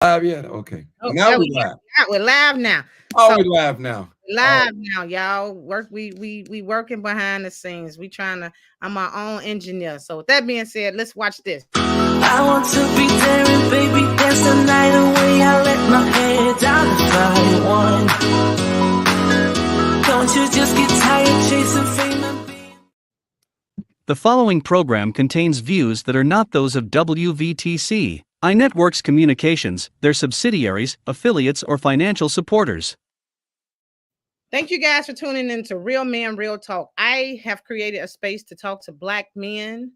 Yeah, okay. Oh, Now there we we live. go. We're live now. Oh, So we live now. Oh, live now, y'all. We working behind the scenes. We trying to. I'm our own engineer. So with that being said, let's watch this. I want to be there and baby dance the night away. I let my head down if I won. Don't you just get tired chasing fame and being. The following program contains views that are not those of WVTC, iNetworks Communications, their subsidiaries, affiliates, or financial supporters. Thank you guys for tuning in to Real Men, Real Talk. I have created a space to talk to Black men.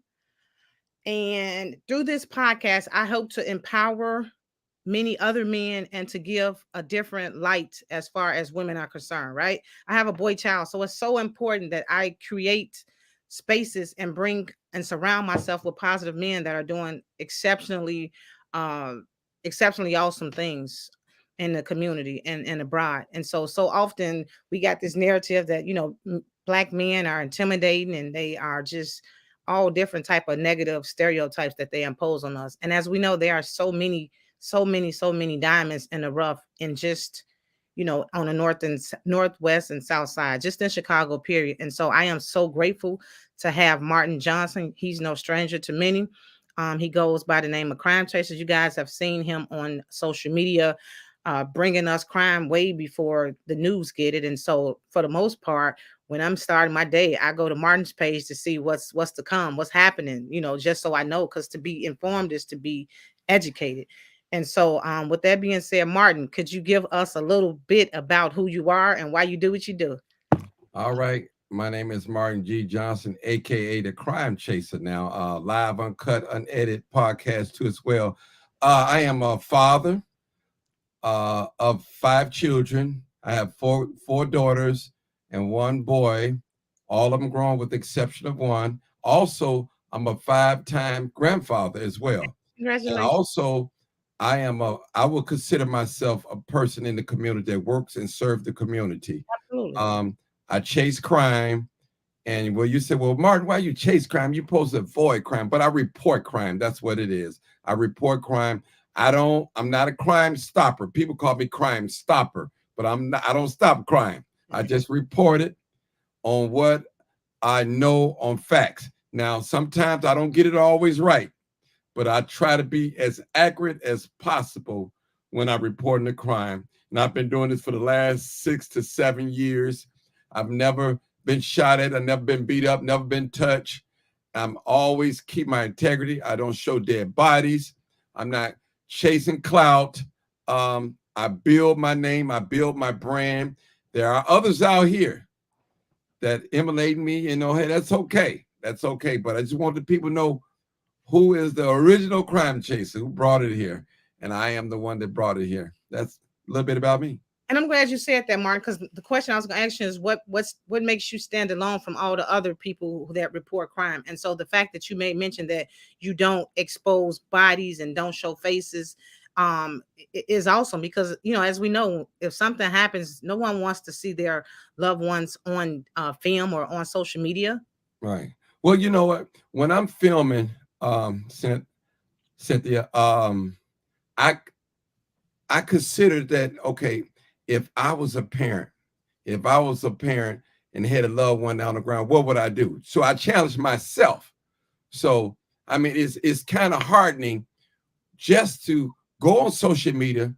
And through this podcast, I hope to empower many other men and to give a different light as far as women are concerned, right? I have a boy child, so it's so important that I create spaces and bring and surround myself with positive men that are doing exceptionally awesome things in the community and abroad. And so often we got this narrative that, Black men are intimidating and they are just all different type of negative stereotypes that they impose on us. And as we know, there are so many diamonds in the rough in just on the northwest and south side, just in Chicago, period. And so I am so grateful to have Martin Johnson. He's no stranger to many. He goes by the name of Crime Chasers. You guys have seen him on social media, bringing us crime way before the news get it. And so for the most part, when I'm starting my day, I go to Martin's page to see what's to come, what's happening, just so I know, because to be informed is to be educated. And so, with that being said, Martin, could you give us a little bit about who you are and why you do what you do? all right. My name is Martin G. Johnson, aka the Crime Chaser. Now, live, uncut, unedited podcast too as well. I am a father of 5 children. I have four daughters and one boy. All of them grown with the exception of one. Also, I'm a 5-time grandfather as well. And Congratulations. also, I will consider myself a person in the community that works and serve the community. Absolutely. I chase crime. And well, you said, well, Martin, why you chase crime? You're supposed to avoid crime, but I report crime. That's what it is. I report crime. I'm not a crime stopper. People call me crime stopper, but I don't stop crime. I just report it on what I know on facts. Now, sometimes I don't get it always right, but I try to be as accurate as possible when I report a crime. And I've been doing this for the last 6 to 7 years. I've never been shot at. I've never been beat up, never been touched. I'm always keep my integrity. I don't show dead bodies. I'm not chasing clout. I build my name. I build my brand. There are others out here that emulate me. Hey, that's okay. That's okay. But I just want the people to know who is the original crime chaser, who brought it here. And I am the one that brought it here. That's a little bit about me. And I'm glad you said that, Martin, because the question I was going to ask you is what makes you stand alone from all the other people that report crime? And so the fact that you may mention that you don't expose bodies and don't show faces is awesome, because as we know, if something happens, no one wants to see their loved ones on film or on social media. Right. Well, you know what? When I'm filming, Cynthia, I considered that, okay, if I was a parent and had a loved one down the ground, what would I do? So I challenged myself. So, I mean, it's kind of hardening just to go on social media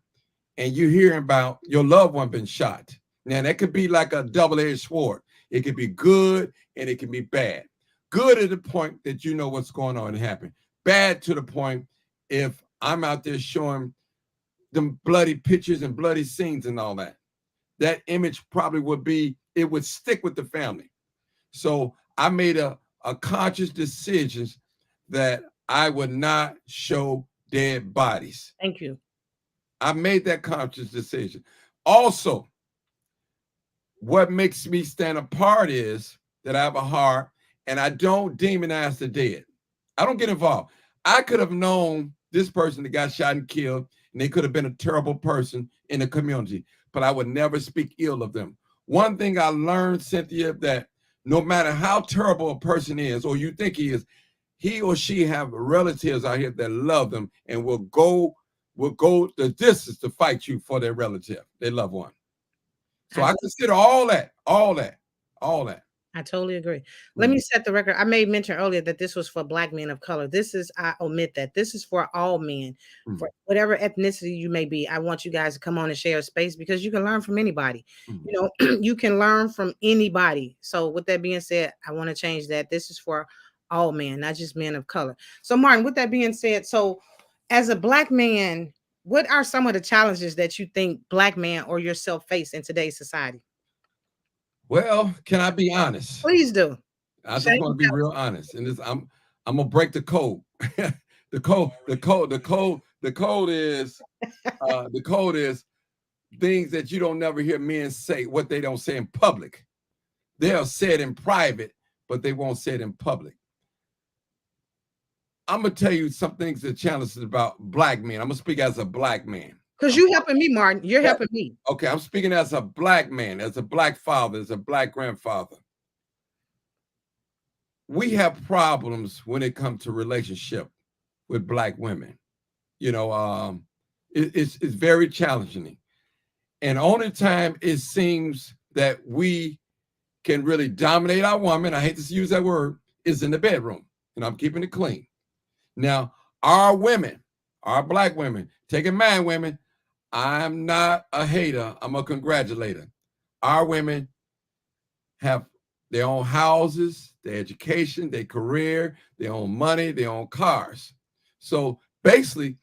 and you hear about your loved one being shot. Now, that could be like a double-edged sword. It could be good and it can be bad. Good at the point that you know what's going on and happen. Bad to the point if I'm out there showing them bloody pictures and bloody scenes and all that. That image probably it would stick with the family. So I made a conscious decision that I would not show dead bodies. Thank you. I made that conscious decision. Also, what makes me stand apart is that I have a heart and I don't demonize the dead. I don't get involved. I could have known this person that got shot and killed, and they could have been a terrible person in the community, but I would never speak ill of them. One thing I learned, Cynthia, that no matter how terrible a person is, or you think he is, he or she have relatives out here that love them and will go will go the distance to fight you for their relative, their loved one. So I I consider all that. I totally agree. Let me set the record. I made mention earlier that this was for Black men of color. I omit that. This is for all men, for whatever ethnicity you may be. I want you guys to come on and share space because you can learn from anybody. You know, you can learn from anybody. So with that being said, I want to change that. This is for all men, not just men of color. So Martin, with that being said, so as a Black man, what are some of the challenges that you think Black men or yourself face in today's society? Well, can I be honest? Please do. I just want to be real honest. And this, I'm gonna break the code. the code is things that you don't never hear men say, what they don't say in public. They'll say it in private, but they won't say it in public. I'm gonna tell you some things that challenges about Black men. I'm gonna speak as a Black man. Because you're helping me, Martin. You're helping me. Okay, I'm speaking as a Black man, as a Black father, as a Black grandfather. We have problems when it comes to relationship with Black women. You know, it's very challenging. And only time it seems that we can really dominate our woman, I hate to use that word, is in the bedroom. And I'm keeping it clean. Now, our women, our Black women, take in mind, women, I'm not a hater, I'm a congratulator. Our women have their own houses, their education, their career, their own money, their own cars. So basically,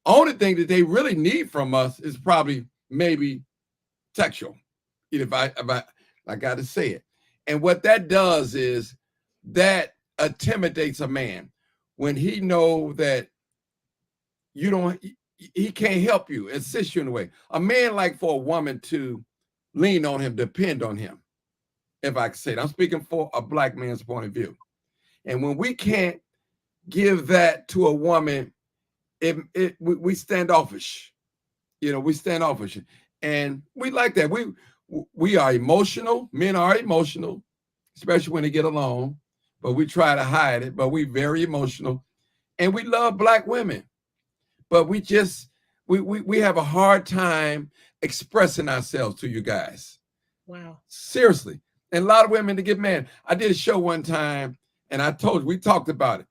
only thing that they really need from us is probably maybe sexual. If I got to say it. And what that does is that intimidates a man when he know that he can't help you, assist you in a way. A man like for a woman to lean on him, depend on him. If I can say it, I'm speaking for a Black man's point of view. And when we can't give that to a woman, we standoffish. You know, we standoffish. And we like that. We are emotional. Men are emotional, especially when they get along, but we try to hide it, but we're very emotional. And we love Black women, but we have a hard time expressing ourselves to you guys. Wow. Seriously. And a lot of women to get mad. I did a show one time and I told you, we talked about it.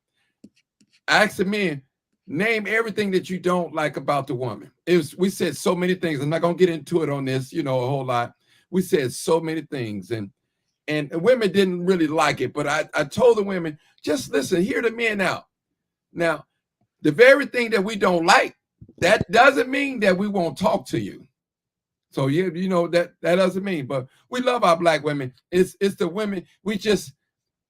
I asked the men, name everything that you don't like about the woman. We said so many things. I'm not going to get into it on this, a whole lot. We said so many things and women didn't really like it. But I told the women, just listen, hear the men out. Now, the very thing that we don't like, that doesn't mean that we won't talk to you. So that doesn't mean, but we love our Black women. It's the women,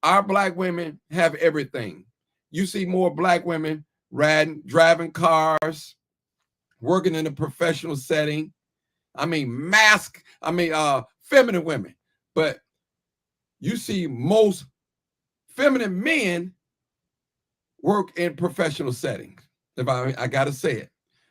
our Black women have everything. You see more Black women driving cars, working in a professional setting. Feminine women, but you see most feminine men work in professional settings. If I got to say it,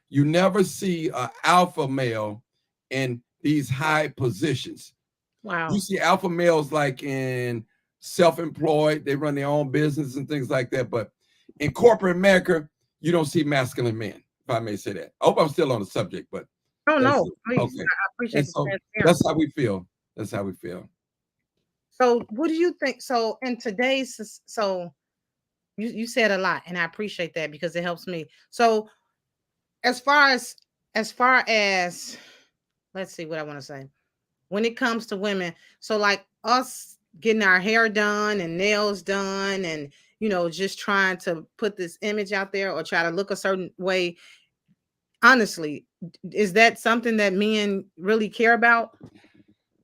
you never see an alpha male in these high positions. Wow. You see alpha males like in self-employed, they run their own business and things like that. But in corporate America, you don't see masculine men, if I may say that. I hope I'm still on the subject, but no, please. Okay. I appreciate so the that's how we feel. That's how we feel. So what do you think? So in today's, you said a lot, and I appreciate that because it helps me. So as far as let's see what I want to say. When it comes to women, so like us getting our hair done and nails done and, just trying to put this image out there or try to look a certain way. Honestly, is that something that men really care about?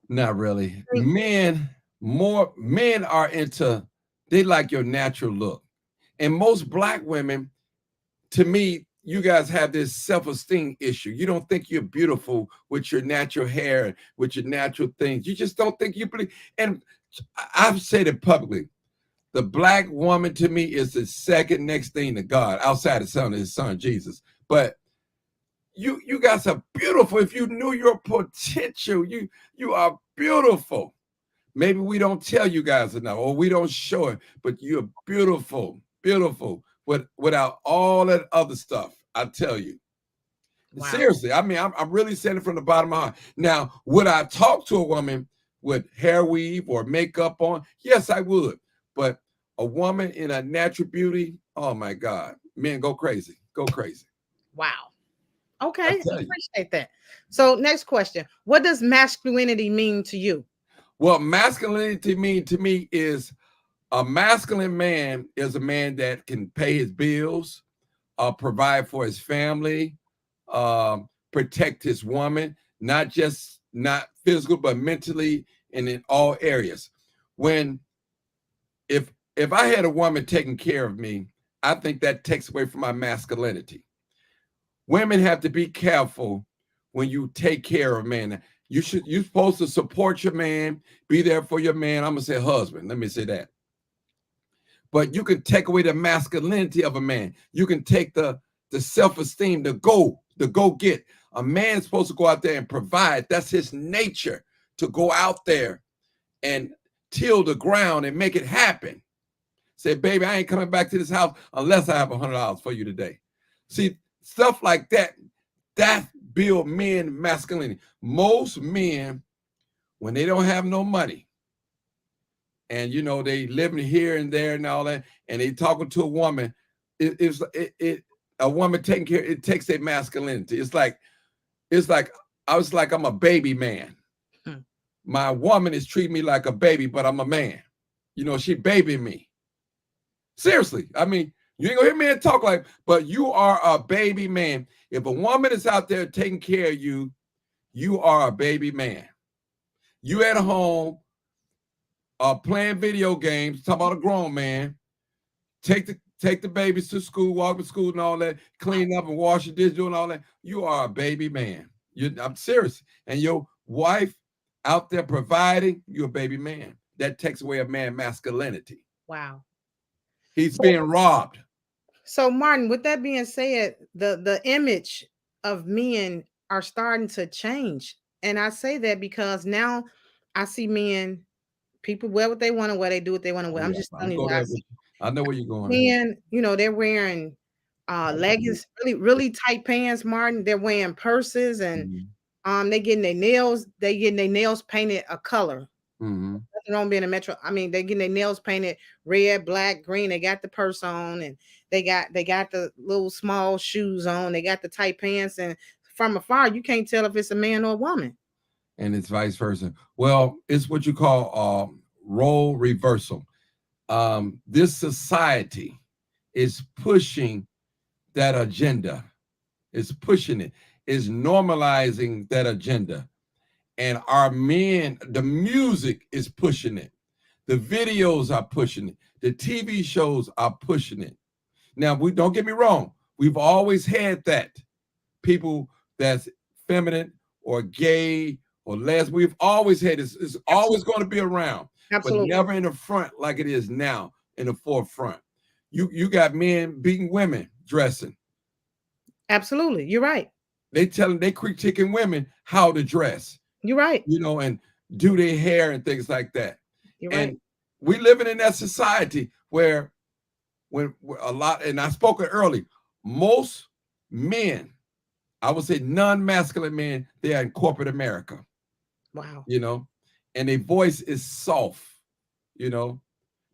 Not really. Men are they like your natural look. And most Black women, to me, you guys have this self-esteem issue. You don't think you're beautiful with your natural hair, with your natural things. You just don't think you're pretty. And I've said it publicly. The Black woman to me is the second next thing to God, outside of his son, Jesus. But you guys are beautiful. If you knew your potential, you are beautiful. Maybe we don't tell you guys enough or we don't show it, but you're beautiful, beautiful. Without all that other stuff, I tell you. Wow. Seriously, I mean, I'm really saying it from the bottom of my heart. Now, would I talk to a woman with hair weave or makeup on? Yes, I would. But a woman in a natural beauty, oh my God, men, go crazy, go crazy. Wow. I Okay, tell you. appreciate that. So, next question: what does masculinity mean to you? Well, masculinity mean to me is a masculine man is a man that can pay his bills, provide for his family, protect his woman, not physical, but mentally and in all areas. When if I had a woman taking care of me, I think that takes away from my masculinity. Women have to be careful when you take care of a man. You're supposed to support your man, be there for your man. I'm gonna say husband. Let me say that. But you can take away the masculinity of a man. You can take the self-esteem, the go get. A man's supposed to go out there and provide. That's his nature, to go out there and till the ground and make it happen. Say, baby, I ain't coming back to this house unless I have $100 for you today. See, stuff like that, that build men masculinity. Most men, when they don't have no money, and you know they living here and there and all that, and they talking to a woman, a woman taking care, it takes their masculinity. It's like I was like, I'm a baby man. My woman is treating me like a baby, but I'm a man. You know, she babying me. Seriously, I mean, you ain't gonna hear me talk like, but you are a baby man. If a woman is out there taking care of you, you are a baby man. You at home, playing video games, talking about a grown man, take the babies to school, walk to school and all that, clean up and wash your dishes and all that. You are a baby man. I'm serious. And your wife out there providing, you're a baby man. That takes away a man's masculinity. Wow. He's being robbed. So, Martin, with that being said, the image of men are starting to change. And I say that because now I see men, people wear what they want to wear, they do what they want to wear. I'm just telling you what I see. I know where you're going. Men, you know, they're wearing leggings, really tight pants, Martin. They're wearing purses and they getting their nails painted a color. Nothing wrong being a metro. I mean, they getting their nails painted red, black, green. They got the purse on, and they got the little small shoes on. They got the tight pants, and from afar, you can't tell if it's a man or a woman. And it's vice versa. Well, it's what you call role reversal. This society is pushing that agenda. It's pushing it. It's normalizing that agenda. And our men, the music is pushing it. The videos are pushing it. The TV shows are pushing it. Now, we don't get me wrong. We've always had that. People that's feminine or gay or lesbian. We've always had this. It's always going to be around. Absolutely. But never in the front like it is now in the forefront. You got men beating women dressing. Absolutely. You're right. They critiquing women how to dress. You're right. You know, and do their hair and things like that. You're and right. We living in that society where when a lot, and I spoke it early, most men, I would say non-masculine men, they are in corporate America. Wow. You know, and their voice is soft. You know,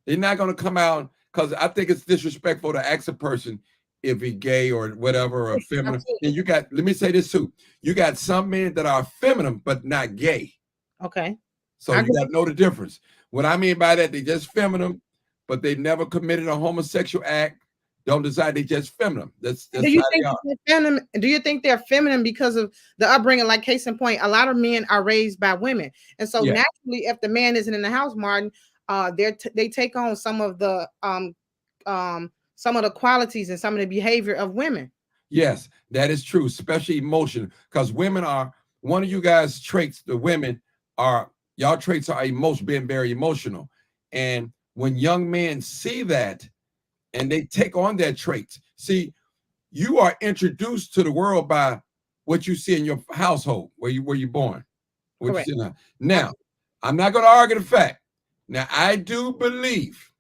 they're not going to come out, because I think it's disrespectful to ask a person if he gay or whatever, or feminine. And let me say this too. You got some men that are feminine, but not gay. Okay. So you got to know the difference. What I mean by that, they just feminine, but they never committed a homosexual act. Don't decide they just feminine. That's do you think they're feminine? Do you think they're feminine because of the upbringing? Like case in point, a lot of men are raised by women, and so naturally, if the man isn't in the house, Martin, they take on some of the qualities and some of the behavior of women. Yes, that is true, especially emotion, because women are one of you guys' traits. The women are y'all traits are being very emotional, and when young men see that. And they take on their traits. See, you are introduced to the world by what you see in your household, where you born. Correct. Now, I'm not going to argue the fact. Now, I do believe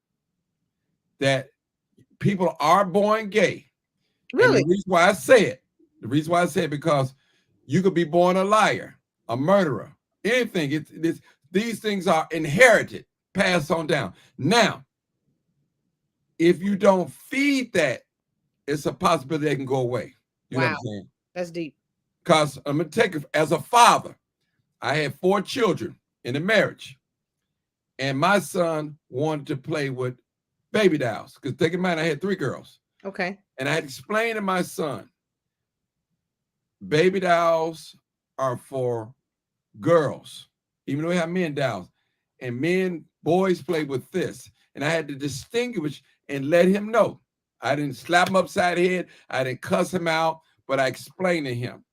that people are born gay. Really? And the reason why I say it, The reason why I say it, because you could be born a liar, a murderer, anything. These things are inherited, passed on down. Now, if you don't feed that, it's a possibility they can go away. You know what I'm saying? That's deep. Because I'm going to take it as a father. I had 4 children in a marriage. And my son wanted to play with baby dolls. Because take in mind, I had 3 girls. Okay. And I had explained to my son, baby dolls are for girls, even though we have men dolls. And boys play with this. And I had to distinguish and let him know. I didn't slap him upside the head. I didn't cuss him out, but I explained to him,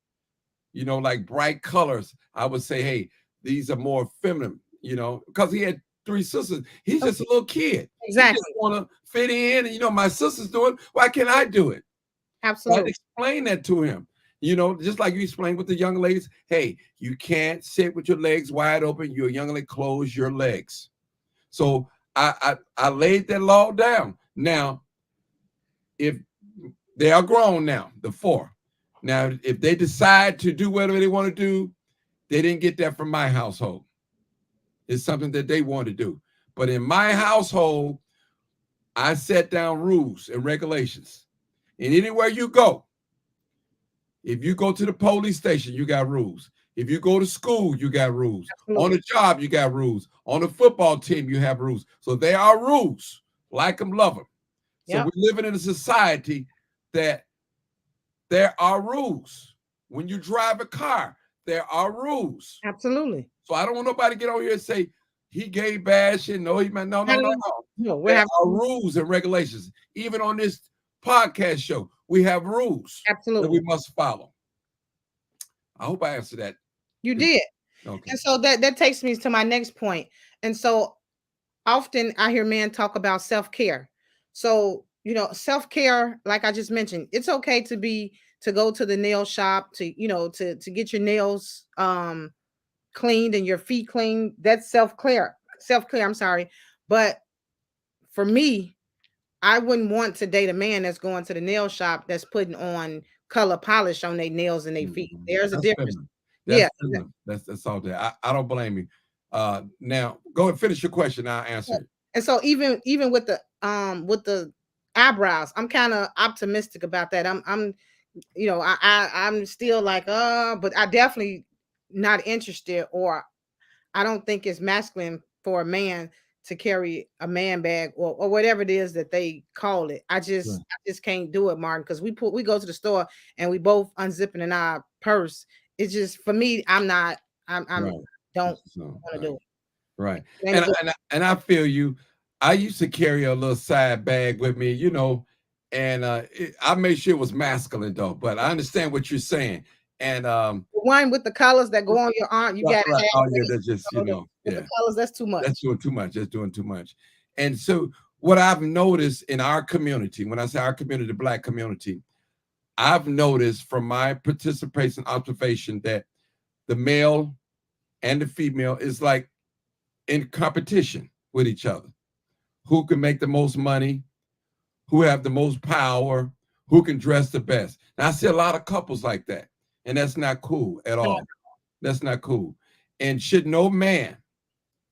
like bright colors. I would say, hey, these are more feminine, because he had 3 sisters. He's just a little kid. Exactly. He just want to fit in. And, my sister's doing, why can't I do it? Absolutely. I explain that to him. Just like you explained with the young ladies, hey, you can't sit with your legs wide open. You're a young lady, close your legs. So I laid that law down. Now, if they are grown now, the 4. Now, if they decide to do whatever they want to do, they didn't get that from my household. It's something that they want to do. But in my household, I set down rules and regulations. And anywhere you go, if you go to the police station, you got rules. If you go to school, you got rules. Absolutely. On a job, you got rules. On a football team, you have rules. So there are rules. Like them, love them. So we're living in a society that there are rules. When you drive a car, there are rules. Absolutely. So I don't want nobody to get over here and say he gay bashing. No, he meant no. No, there are rules and regulations. Even on this podcast show, we have rules that we must follow. I hope I answered that. You did. Okay. And so that takes me to my next point. And so often I hear men talk about self-care. So, self-care, like I just mentioned, it's okay to go to the nail shop, to get your nails cleaned and your feet cleaned. That's self-care. I'm sorry. But for me, I wouldn't want to date a man that's going to the nail shop that's putting on color polish on their nails and their feet. There's a difference. That's all there. I don't blame you. Now go and finish your question. I'll answer it. And so even with the eyebrows, I'm kind of optimistic about that. I'm still like, but I definitely not interested, or I don't think it's masculine for a man to carry a man bag or whatever it is that they call it. I just can't do it, Martin, because we go to the store and we both unzipping in our purse. It's just, for me, don't want to do it. Right. And I feel you. I used to carry a little side bag with me, and I made sure it was masculine though, but I understand what you're saying. And the one with the colors that go on your arm, you got to have. Oh yeah, that's just the colors, that's too much. That's doing too much. That's doing too much. And so what I've noticed in our community, when I say our community, the Black community, I've noticed from my participation, observation, that the male and the female is like in competition with each other. Who can make the most money? Who have the most power? Who can dress the best? Now, I see a lot of couples like that, and that's not cool at all. That's not cool. And should no man,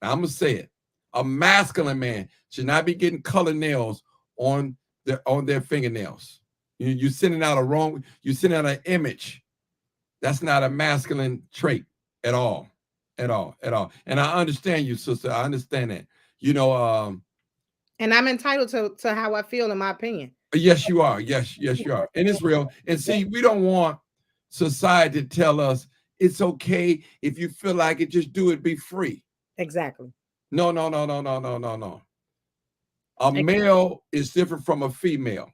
I'm going to say it, a masculine man should not be getting colored nails on their fingernails. You're sending out an image. That's not a masculine trait at all. And I understand you, sister. I understand that. And I'm entitled to how I feel, in my opinion. Yes, you are. Yes, you are. And it's real. And see, we don't want society to tell us it's okay if you feel like it, just do it, be free. Exactly. No. A male is different from a female.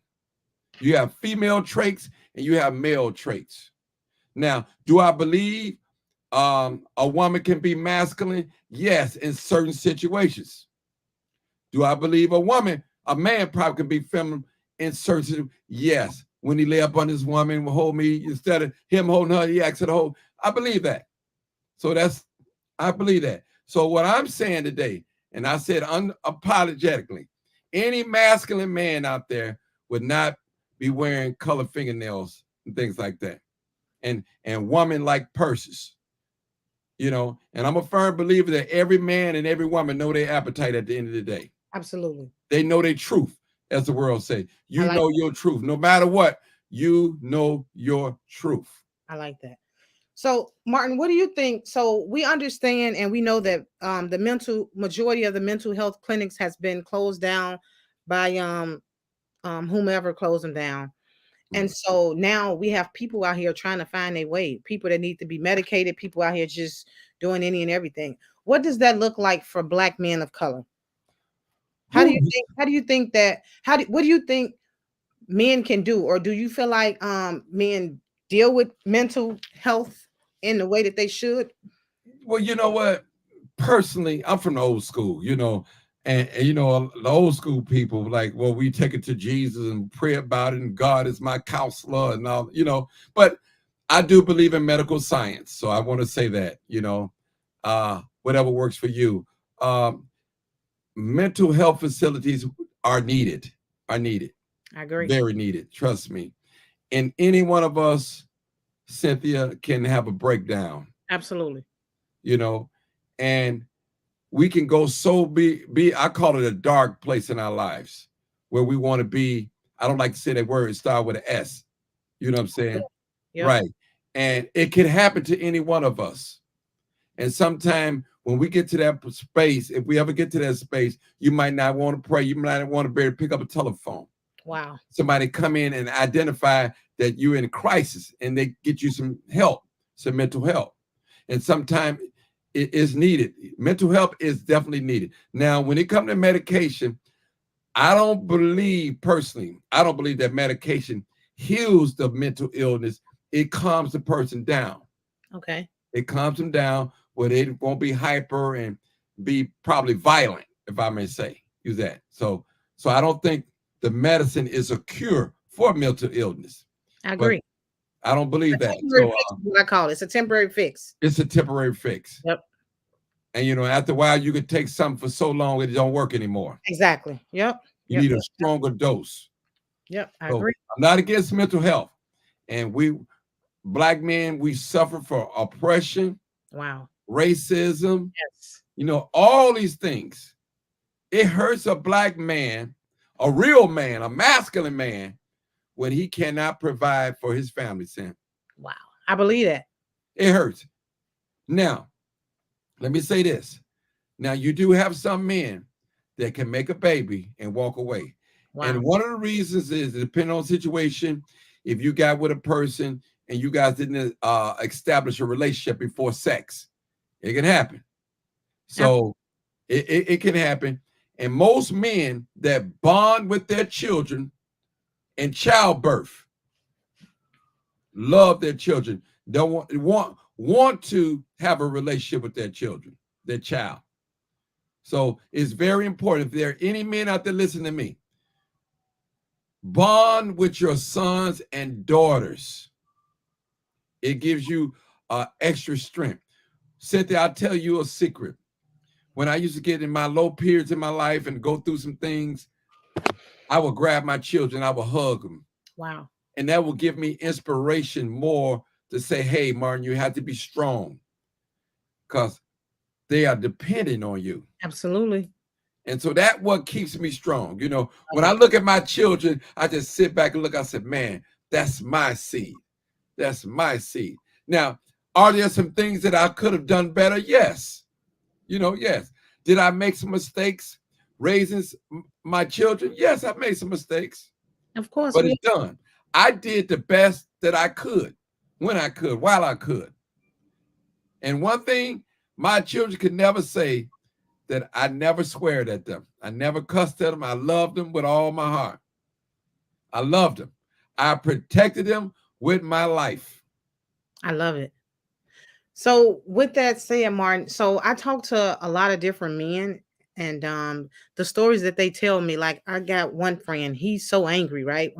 You have female traits and you have male traits. Now, do I believe a woman can be masculine? Yes, in certain situations. Do I believe a man probably can be feminine in certain situations? Yes. When he lay up on his woman, will hold me, instead of him holding her, he acts to hold. I believe that. So I believe that. So what I'm saying today, and I said unapologetically, any masculine man out there would not be wearing colored fingernails and things like that. and women like purses. And I'm a firm believer that every man and every woman know their appetite at the end of the day. Absolutely. They know their truth, as the world say. You like know your truth. No matter what, you know your truth. I like that. So, Martin, what do you think? So we understand and we know that the majority of the mental health clinics has been closed down by whomever closed them down. And so now we have people out here trying to find their way, people that need to be medicated, people out here just doing any and everything. What does that look like for Black men of color? How do you think that what do you think men can do, or do you feel like men deal with mental health in the way that they should? Well, you know what? Personally, I'm from the old school, and the old school people like, well, we take it to Jesus and pray about it, and God is my counselor and all, But I do believe in medical science, so I want to say that, whatever works for you. Mental health facilities are needed. I agree. Very needed. Trust me. And any one of us, Cynthia, can have a breakdown. Absolutely. And we can go I call it a dark place in our lives where we want to be. I don't like to say that word, start with an S. You know what I'm saying? Yep. Right. And it can happen to any one of us. And sometimes when we get to that space, if we ever get to that space, you might not want to pray. You might not want to be able to pick up a telephone. Wow. Somebody come in and identify that you're in a crisis and they get you some help, some mental help. And sometimes it is needed. Mental health is definitely needed. Now, when it comes to medication, I don't believe that medication heals the mental illness. It calms the person down. Okay. It calms them down where they won't be hyper and be probably violent, if I may say, use that. So I don't think the medicine is a cure for mental illness. I agree. I don't believe that. So, what I call it. It's a temporary fix. It's a temporary fix. Yep. And after a while, you could take something for so long it don't work anymore. Exactly. Yep. You need a stronger dose. Yep. I agree. I'm not against mental health. And we Black men, we suffer for oppression. Wow. Racism. Yes. All these things. It hurts a Black man, a real man, a masculine man, when he cannot provide for his family, Sam. Wow. I believe that. It hurts. Now, let me say this. Now, you do have some men that can make a baby and walk away. Wow. And one of the reasons is, depending on the situation, if you got with a person and you guys didn't establish a relationship before sex, it can happen. So it can happen. And most men that bond with their children in childbirth love their children, don't want to have a relationship with their children, their child. So it's very important. If there are any men out there listening to me, bond with your sons and daughters. It gives you extra strength. Cynthia, I'll tell you a secret. When I used to get in my low periods in my life and go through some things, I would grab my children, I would hug them. Wow. And that will give me inspiration more to say, hey, Martin, you have to be strong because they are depending on you. Absolutely. And so that's what keeps me strong. When I look at my children, I just sit back and look, I said, man, that's my seed. That's my seed. Now, are there some things that I could have done better? Yes. Yes. Did I make some mistakes raising my children? Yes, I made some mistakes. Of course. But it's done. I did the best that I could, when I could, while I could. And one thing my children could never say, that I never sweared at them. I never cussed at them. I loved them with all my heart. I loved them. I protected them with my life. I love it. So with that said, Martin, so I talked to a lot of different men, and the stories that they tell me, like I got one friend, he's so angry, right?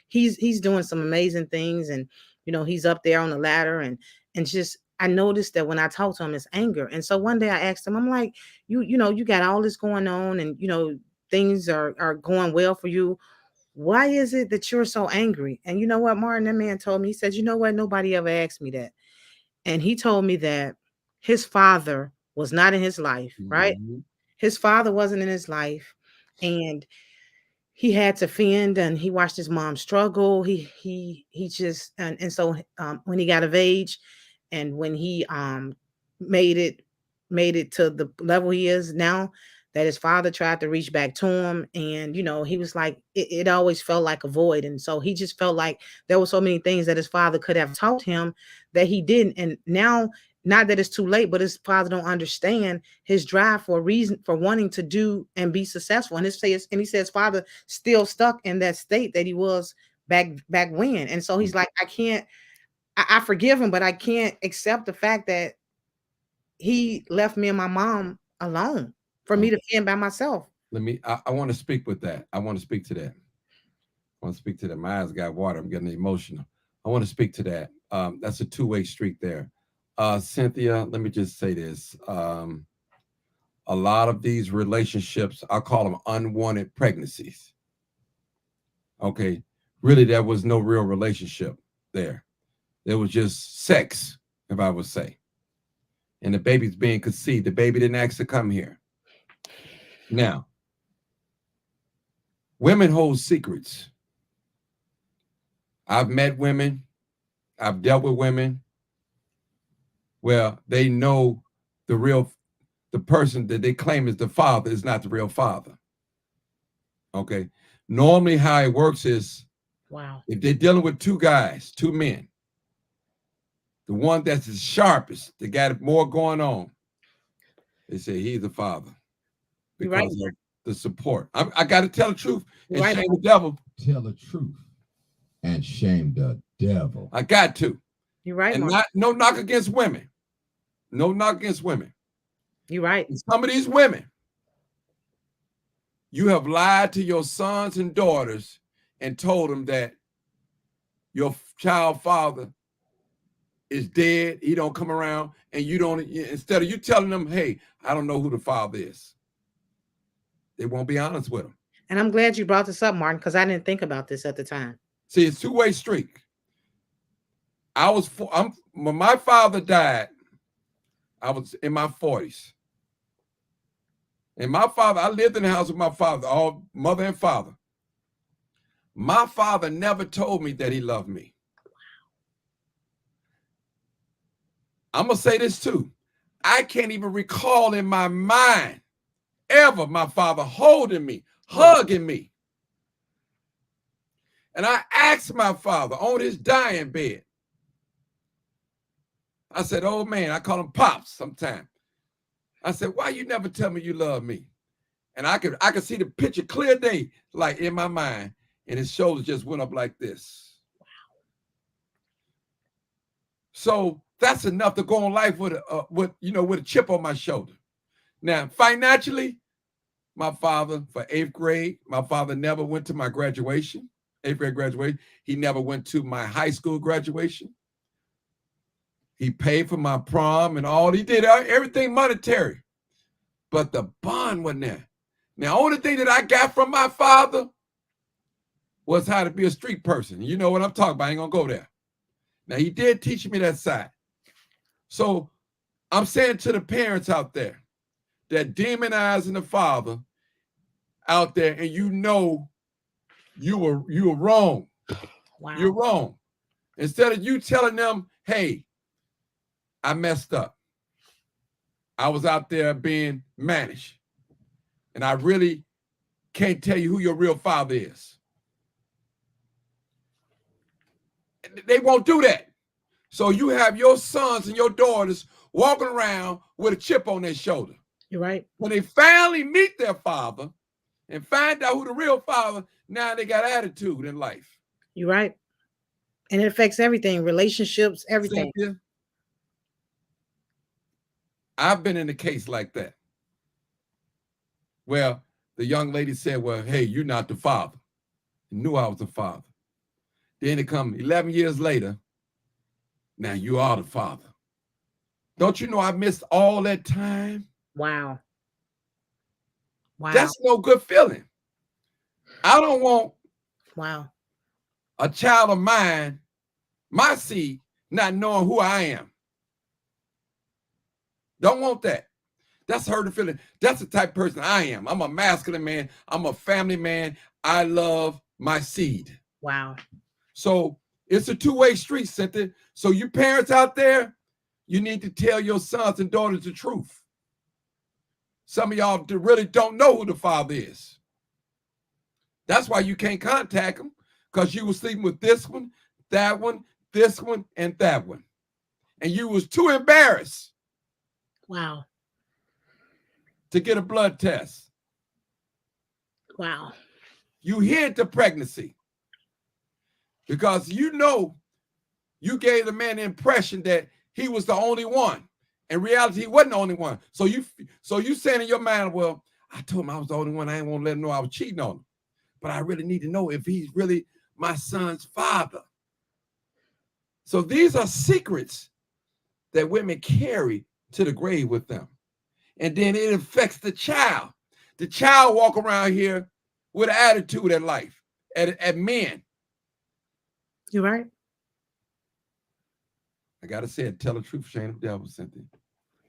He's doing some amazing things, and he's up there on the ladder, and just I noticed that when I talk to him, it's anger. And so one day I asked him, I'm like, you got all this going on, and things are going well for you. why is it that you're so angry? And you know what, Martin, that man told me, he said, you know what? Nobody ever asked me that. And he told me that his father was not in his life, right? Mhm. His father wasn't in his life. And he had to fend, and he watched his mom struggle. He just, and so when he got of age, and when he made it made it to the level he is now, that his father tried to reach back to him, and he was like, it always felt like a void. And so he just felt like there were so many things that his father could have taught him that he didn't. And now, not that it's too late, but his father don't understand his drive for a reason, for wanting to do and be successful. And he says father still stuck in that state that he was back when. And so he's like, I can't, I forgive him, but I can't accept the fact that he left me and my mom alone for me to fend by myself. I want to speak with that. I want to speak to that. I want to speak to that. My eyes got water. I'm getting emotional. I want to speak to that. That's a two-way street there. Cynthia, let me just say this. A lot of these relationships, I call them unwanted pregnancies. Okay. Really, there was no real relationship there. There was just sex, if I would say. And the baby's being conceived. The baby didn't ask to come here. Now, women hold secrets. I've met women, I've dealt with women where they know the person that they claim is the father is not the real father. Okay. Normally, how it works is, Wow. if they're dealing with two guys, two men, the one that's the sharpest, that got more going on, they say he's the father because of the support. I got to tell the truth and shame the devil. Tell the truth and shame the devil. I got to. You're right. And no knock against women. No knock against women. You're right. And some of these women, you have lied to your sons and daughters and told them that your child father is dead, he don't come around, and you don't, instead of you telling them, hey, I don't know who the father is, they won't be honest with them. And I'm glad you brought this up, Martin, because I didn't think about this at the time. See, it's two-way street. When my father died, I was in my 40s. And my father, I lived in the house with my father, all mother and father. My father never told me that he loved me. I'm going to say this too. I can't even recall in my mind ever my father holding me, hugging me. And I asked my father on his dying bed, I said, oh man, I call him Pops sometimes. I said, why you never tell me you love me? And I could see the picture clear day, like in my mind, and his shoulders just went up like this. Wow. So that's enough to go on life with a chip on my shoulder. Now, financially, my father, for 8th grade, my father never went to my graduation, 8th grade graduation. He never went to my high school graduation. He paid for my prom and all. He did everything monetary, but the bond wasn't there. Now, the only thing that I got from my father was how to be a street person. You know what I'm talking about. I ain't gonna go there. Now, he did teach me that side. So I'm saying to the parents out there that demonizing the father out there, and you were wrong. Wow. You're wrong. Instead of you telling them, hey, I messed up. I was out there being managed. And I really can't tell you who your real father is. They won't do that. So you have your sons and your daughters walking around with a chip on their shoulder. You're right. When they finally meet their father and find out who the real father, now they got attitude in life. You're right. And it affects everything, relationships, everything. Cynthia, I've been in a case like that. Well, the young lady said, well, hey, you're not the father. I knew I was the father. Then it come 11 years later. Now you are the father. Don't you know I missed all that time? Wow. Wow. That's no good feeling. I don't want Wow. A child of mine, my seed, not knowing who I am. Don't want that. That's hurting feeling. That's the type of person I am. I'm a masculine man. I'm a family man. I love my seed. Wow. So it's a two-way street, Cynthia. So you parents out there, you need to tell your sons and daughters the truth. Some of y'all really don't know who the father is. That's why you can't contact him, because you were sleeping with this one, this one, and that one. And you was too embarrassed. Wow. To get a blood test. Wow. You hid the pregnancy because you know you gave the man the impression that he was the only one. In reality, he wasn't the only one. So you saying in your mind, well, I told him I was the only one. I didn't want to let him know I was cheating on him. But I really need to know if he's really my son's father. So these are secrets that women carry to the grave with them. And then it affects the child. The child walk around here with an attitude at life, at men. You're right. I gotta say it. Tell the truth, shame the devil, Cynthia.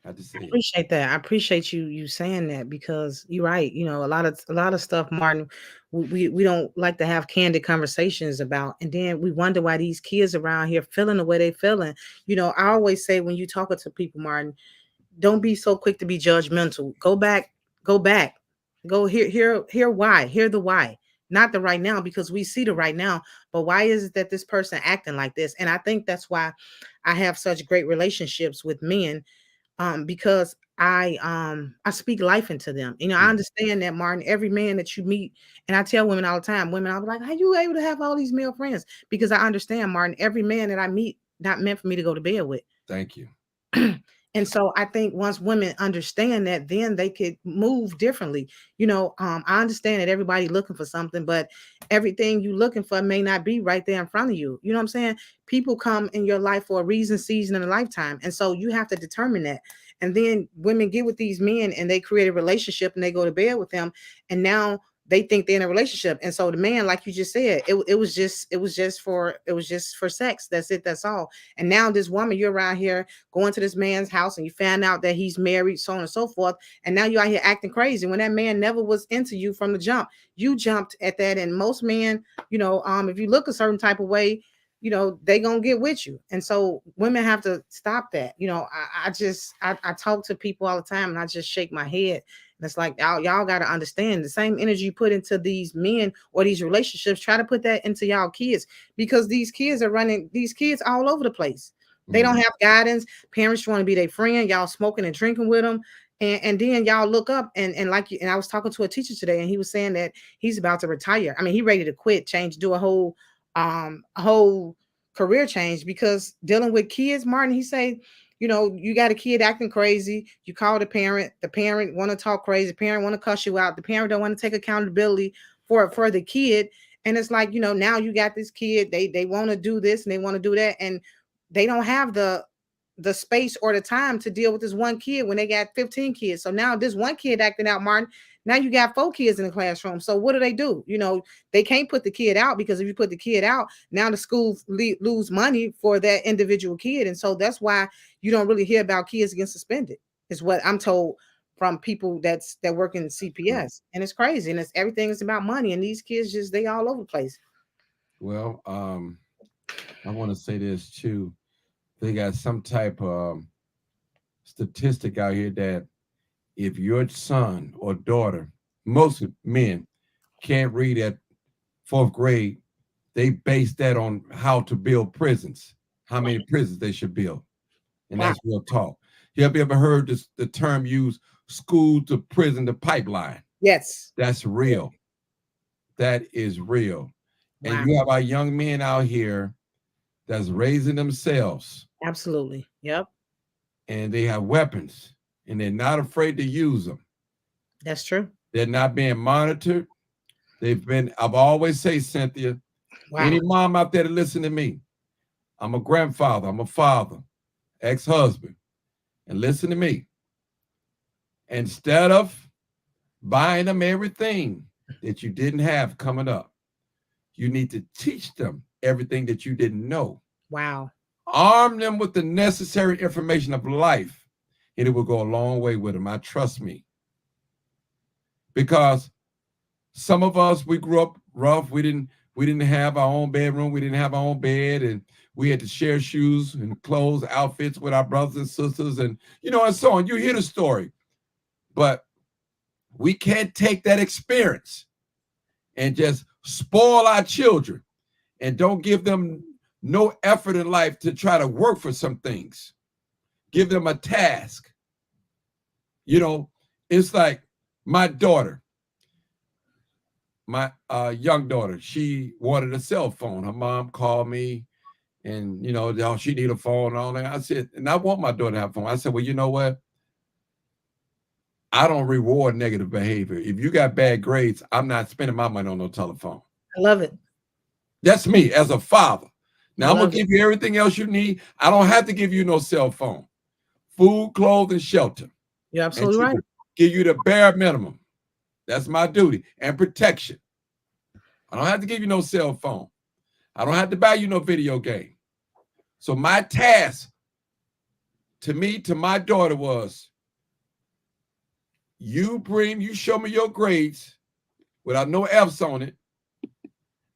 I just say I appreciate that. I appreciate you saying that, because you're right. You know, a lot of stuff, Martin, we don't like to have candid conversations about, and then we wonder why these kids around here feeling the way they feeling. You know, I always say when you talk to people, Martin, don't be so quick to be judgmental. Go back, go hear why, hear the why, not the right now, because we see the right now, but why is it that this person acting like this? And I think that's why I have such great relationships with men, because I speak life into them. You know, I understand that, Martin, every man that you meet, and I tell women all the time, I'll be like, how you able to have all these male friends? Because I understand, Martin, every man that I meet, not meant for me to go to bed with. Thank you. And so I think once women understand that, then they could move differently. You know, I understand that everybody looking for something, but everything you looking for may not be right there in front of you. You know what I'm saying? People come in your life for a reason, season, and a lifetime. And so you have to determine that. And then women get with these men and they create a relationship and they go to bed with them. And now they think they're in a relationship. And so the man, like you just said, it was just for sex. That's it. That's all. And now this woman, you're around here going to this man's house and you find out that he's married, so on and so forth. And now you're out here acting crazy when that man never was into you from the jump. You jumped at that. And most men, you know, if you look a certain type of way, you know, they gonna get with you. And so women have to stop that. You know, I talk to people all the time and I just shake my head. And it's like, y'all got to understand the same energy you put into these men or these relationships, try to put that into y'all kids, because these kids are running these kids all over the place. They don't have guidance. Parents want to be their friend. Y'all smoking and drinking with them. And then y'all look up and like you, and I was talking to a teacher today and he was saying that he's about to retire. I mean, he ready to quit, do a whole career change, because dealing with kids, Martin, he say, you know, you got a kid acting crazy. You call the parent want to talk crazy. The parent want to cuss you out. The parent don't want to take accountability for the kid. And it's like, you know, now you got this kid, they want to do this and they want to do that. And they don't have the space or the time to deal with this one kid when they got 15 kids. So now this one kid acting out, Martin, now you got 4 kids in the classroom. So what do? You know, they can't put the kid out, because if you put the kid out, now the schools lose money for that individual kid. And so that's why you don't really hear about kids getting suspended, is what I'm told from people that work in CPS. And it's crazy. And everything is about money. And these kids they all over the place. Well, I want to say this too. They got some type of statistic out here that if your son or daughter, most men can't read at 4th grade, they base that on how to build prisons, how many prisons they should build. And that's real talk. Have you ever heard the term used, school to prison to pipeline? Yes. That's real. That is real. Wow. And you have our young men out here that's raising themselves. Absolutely. Yep. And they have weapons and they're not afraid to use them. That's true. They're not being monitored. I've always say, Cynthia, any mom out there to listen to me, I'm a grandfather, I'm a father, ex-husband, and listen to me. Instead of buying them everything that you didn't have coming up, You need to teach them everything that you didn't know. Wow. Arm them with the necessary information of life, and it will go a long way with them. Trust me. Because some of us, we grew up rough. We didn't have our own bedroom. We didn't have our own bed, and we had to share shoes and clothes, outfits with our brothers and sisters, and and so on. You hear the story, but we can't take that experience and just spoil our children and don't give them no effort in life to try to work for some things. Give them a task. It's like my daughter, my young daughter, she wanted a cell phone. Her mom called me and, she need a phone and all that. I said, and I want my daughter to have a phone. I said, well, you know what? I don't reward negative behavior. If you got bad grades, I'm not spending my money on no telephone. I love it. That's me as a father. Now, I'm going to give you everything else you need. I don't have to give you no cell phone. Food, clothes, and shelter. You're absolutely right. Give you the bare minimum. That's my duty. And protection. I don't have to give you no cell phone. I don't have to buy you no video game. So my task to my daughter was, you show me your grades without no F's on it,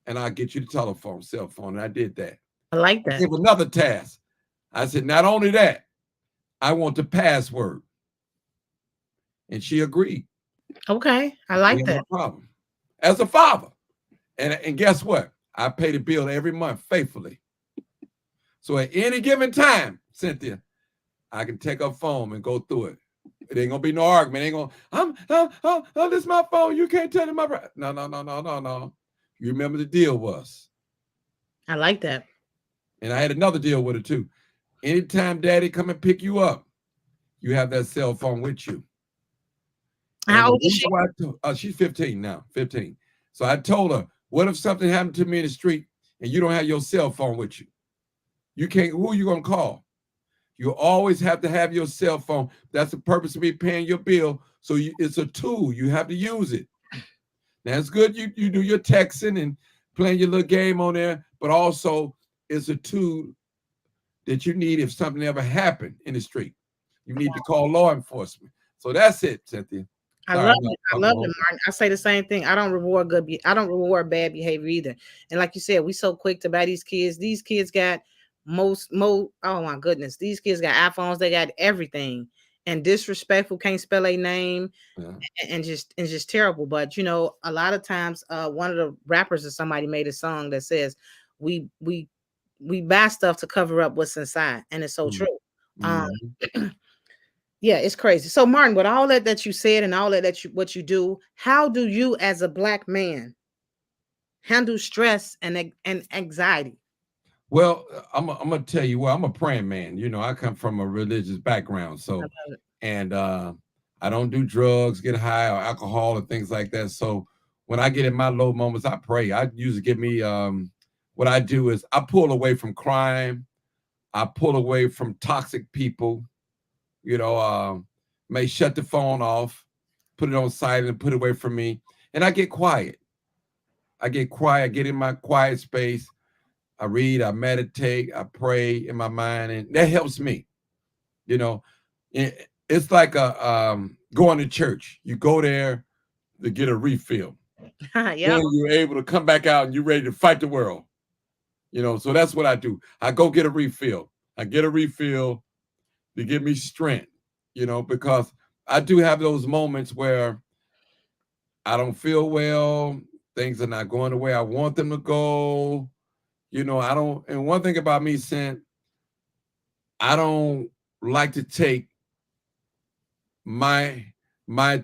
and I'll get you the cell phone. And I did that. I like that. I gave another task. I said, not only that, I want the password. And she agreed. Okay. I like that. No problem. As a father. And guess what? I pay the bill every month faithfully. So at any given time, Cynthia, I can take her phone and go through it. It ain't gonna be no argument. It ain't gonna, this is my phone. You can't tell it my right. No. You remember the deal was. I like that. And I had another deal with her too. Anytime daddy come and pick you up, you have that cell phone with you. How old is she? She's 15 now, 15. So I told her, what if something happened to me in the street and you don't have your cell phone with you? You can't, who are you going to call? You always have to have your cell phone. That's the purpose of me paying your bill. So it's a tool. You have to use it. Now, it's good you do your texting and playing your little game on there, but also it's a tool that you need if something ever happened in the street. You need to call law enforcement. So that's it, Cynthia. I love it. I love it, Martin. I say the same thing. I don't reward bad behavior either. And like you said, we so quick to buy these kids. These kids got oh my goodness. These kids got iPhones. They got everything. And disrespectful, can't spell a name, and just terrible. But a lot of times, one of the rappers or somebody made a song that says, "We buy stuff to cover up what's inside," and it's so true. Yeah, it's crazy. So, Martin, with all that you said and all that what you do, how do you, as a Black man, handle stress and anxiety? Well, I'm gonna tell you, I'm a praying man. I come from a religious background, so and I don't do drugs, get high, or alcohol, and things like that. So when I get in my low moments, I pray. I usually give me what I do is I pull away from crime, I pull away from toxic people. May shut the phone off, put it on silent, and put it away from me, and I get quiet. I get in my quiet space. I read, I meditate, I pray in my mind, and that helps me. It's like going to church. You go there to get a refill. Yeah. Then you're able to come back out and you're ready to fight the world. So that's what I do. I go get a refill. I get a refill to give me strength, because I do have those moments where I don't feel well. Things are not going the way I want them to go. I don't, and one thing about me, Cent, I don't like to take my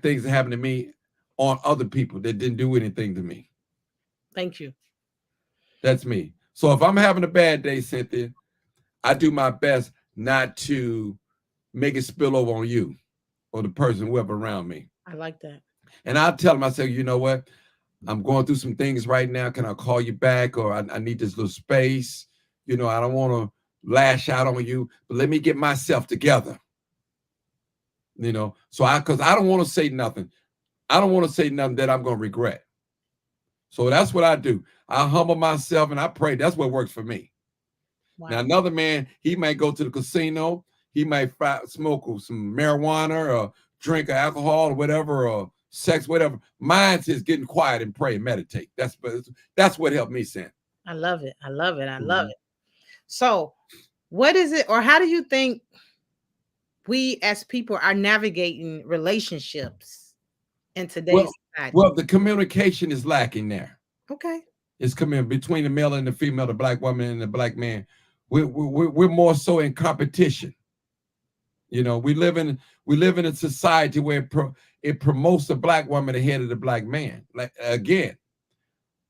things that happen to me on other people that didn't do anything to me. Thank you. That's me. So if I'm having a bad day, Cynthia, I do my best not to make it spill over on you or the person, whoever around me. I like that. And I'll tell them, I say, you know what? I'm going through some things right now. Can I call you back? Or I need this little space. I don't want to lash out on you, but let me get myself together. So because I don't want to say nothing. I don't want to say nothing that I'm going to regret. So that's what I do. I humble myself and I pray. That's what works for me. Wow. Now, another man, he might go to the casino. He might smoke some marijuana or drink alcohol or whatever, or sex, whatever. Mine's is getting quiet and pray and meditate. That's what helped me, Sam. I love it. I love it. I love it. So, what is it, or how do you think we as people are navigating relationships in today's society? Well, the communication is lacking there. Okay. It's coming between the male and the female, the black woman and the black man. We're more so in competition. You know, we live in a society where it promotes the black woman ahead of the black man. Like, again,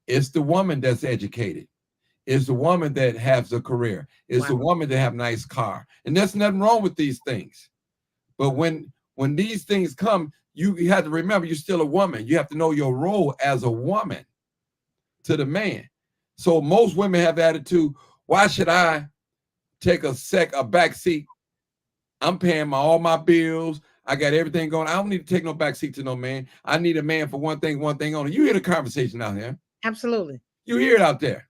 it's the woman that's educated. It's the woman that has a career. It's the woman that have a nice car. And there's nothing wrong with these things. But when these things come, you have to remember you're still a woman. You have to know your role as a woman to the man. So most women have the attitude, why should I take a back seat? I'm paying all my bills. I got everything going. I don't need to take no back seat to no man. I need a man for one thing only. You hear the conversation out there. Absolutely. You hear it out there.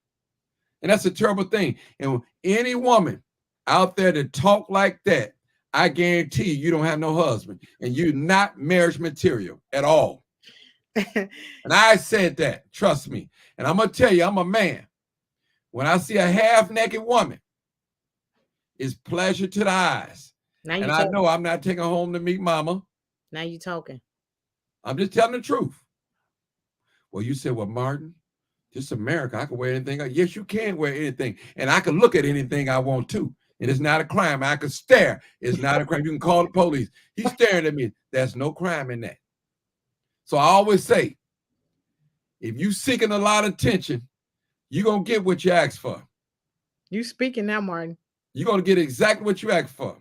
And that's a terrible thing. And any woman out there that talk like that, I guarantee you don't have no husband. And you're not marriage material at all. And I said that. Trust me. And I'm going to tell you, I'm a man. When I see a half-naked woman, it's pleasure to the eyes. And I know I'm not taking her home to meet mama. Now you talking. I'm just telling the truth. Well, you said, well, Martin, this is America. I can wear anything. Yes, you can wear anything. And I can look at anything I want to. And it's not a crime. I can stare. It's not a crime. You can call the police. He's staring at me. There's no crime in that. So I always say, if you seeking a lot of attention, you're going to get what you ask for. You speaking now, Martin. You're going to get exactly what you ask for.